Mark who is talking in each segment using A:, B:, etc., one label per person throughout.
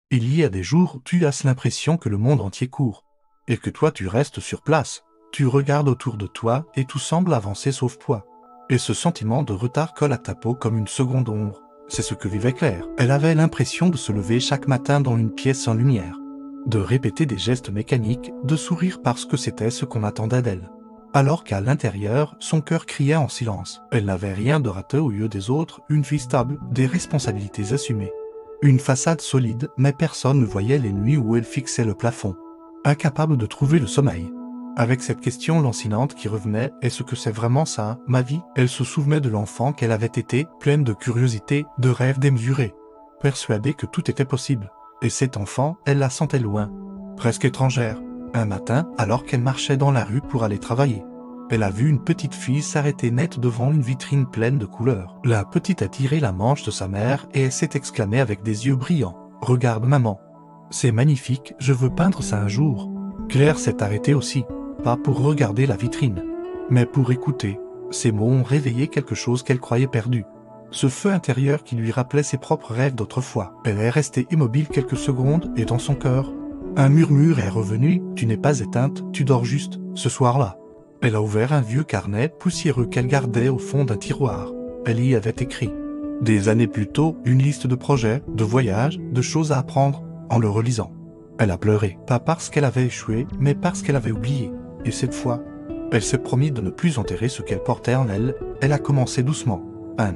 A: Il y a des jours où tu as l'impression que le monde entier court, et que toi tu restes sur place. Tu regardes autour de toi et tout semble avancer sauf toi. Et ce sentiment de retard colle à ta peau comme une seconde ombre. C'est ce que vivait Claire. Elle avait l'impression de se lever chaque matin dans une pièce sans lumière, de répéter des gestes mécaniques, de sourire parce que c'était ce qu'on attendait d'elle. Alors qu'à l'intérieur, son cœur criait en silence. Elle n'avait rien de raté au lieu des autres, une vie stable, des responsabilités assumées. Une façade solide, mais personne ne voyait les nuits où elle fixait le plafond, incapable de trouver le sommeil. Avec cette question lancinante qui revenait, est-ce que c'est vraiment ça, ma vie? Elle se souvenait de l'enfant qu'elle avait été, pleine de curiosité, de rêves démesurés, persuadée que tout était possible. Et cet enfant, elle la sentait loin, presque étrangère. Un matin, alors qu'elle marchait dans la rue pour aller travailler, elle a vu une petite fille s'arrêter net devant une vitrine pleine de couleurs. La petite a tiré la manche de sa mère et elle s'est exclamée avec des yeux brillants. « Regarde maman, c'est magnifique, je veux peindre ça un jour. » Claire s'est arrêtée aussi, pas pour regarder la vitrine, mais pour écouter. Ces mots ont réveillé quelque chose qu'elle croyait perdu. Ce feu intérieur qui lui rappelait ses propres rêves d'autrefois. Elle est restée immobile quelques secondes et dans son cœur, un murmure est revenu, « Tu n'es pas éteinte, tu dors juste, ce soir-là. » Elle a ouvert un vieux carnet poussiéreux qu'elle gardait au fond d'un tiroir. Elle y avait écrit, des années plus tôt, une liste de projets, de voyages, de choses à apprendre, en le relisant. Elle a pleuré, pas parce qu'elle avait échoué, mais parce qu'elle avait oublié. Et cette fois, elle s'est promis de ne plus enterrer ce qu'elle portait en elle. Elle a commencé doucement, un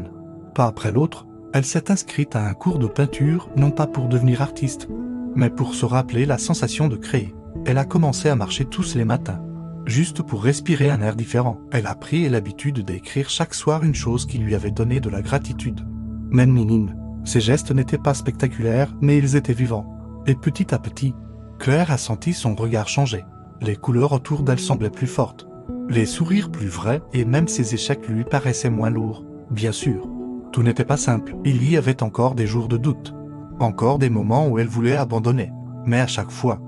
A: pas après l'autre. Elle s'est inscrite à un cours de peinture, non pas pour devenir artiste, mais pour se rappeler la sensation de créer. Elle a commencé à marcher tous les matins, juste pour respirer un air différent. Elle a pris l'habitude d'écrire chaque soir une chose qui lui avait donné de la gratitude. Même minime, ses gestes n'étaient pas spectaculaires, mais ils étaient vivants. Et petit à petit, Claire a senti son regard changer. Les couleurs autour d'elle semblaient plus fortes, les sourires plus vrais, et même ses échecs lui paraissaient moins lourds. Bien sûr, tout n'était pas simple. Il y avait encore des jours de doute, encore des moments où elle voulait abandonner. Mais à chaque fois,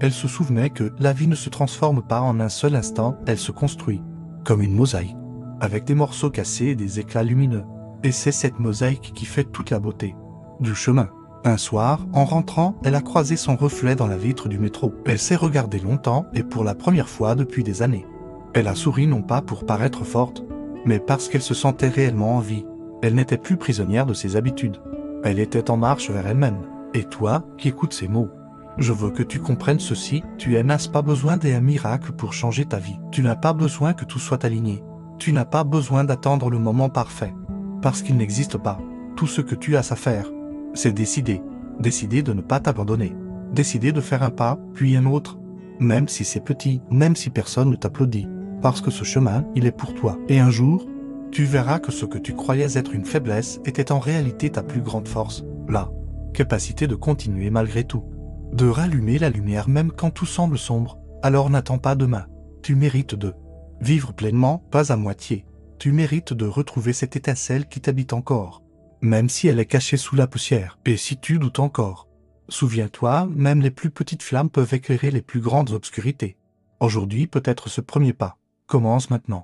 A: elle se souvenait que la vie ne se transforme pas en un seul instant, elle se construit, comme une mosaïque, avec des morceaux cassés et des éclats lumineux. Et c'est cette mosaïque qui fait toute la beauté du chemin. Un soir, en rentrant, elle a croisé son reflet dans la vitre du métro. Elle s'est regardée longtemps et pour la première fois depuis des années. Elle a souri non pas pour paraître forte, mais parce qu'elle se sentait réellement en vie. Elle n'était plus prisonnière de ses habitudes. Elle était en marche vers elle-même. Et toi, qui écoutes ces mots, je veux que tu comprennes ceci, tu n'as pas besoin d'un miracle pour changer ta vie. Tu n'as pas besoin que tout soit aligné. Tu n'as pas besoin d'attendre le moment parfait. Parce qu'il n'existe pas. Tout ce que tu as à faire, c'est décider. Décider de ne pas t'abandonner. Décider de faire un pas, puis un autre. Même si c'est petit, même si personne ne t'applaudit. Parce que ce chemin, il est pour toi. Et un jour, tu verras que ce que tu croyais être une faiblesse était en réalité ta plus grande force. La capacité de continuer malgré tout. De rallumer la lumière même quand tout semble sombre. Alors n'attends pas demain. Tu mérites de vivre pleinement, pas à moitié. Tu mérites de retrouver cette étincelle qui t'habite encore, même si elle est cachée sous la poussière. Et si tu doutes encore, souviens-toi, même les plus petites flammes peuvent éclairer les plus grandes obscurités. Aujourd'hui peut-être ce premier pas. Commence maintenant.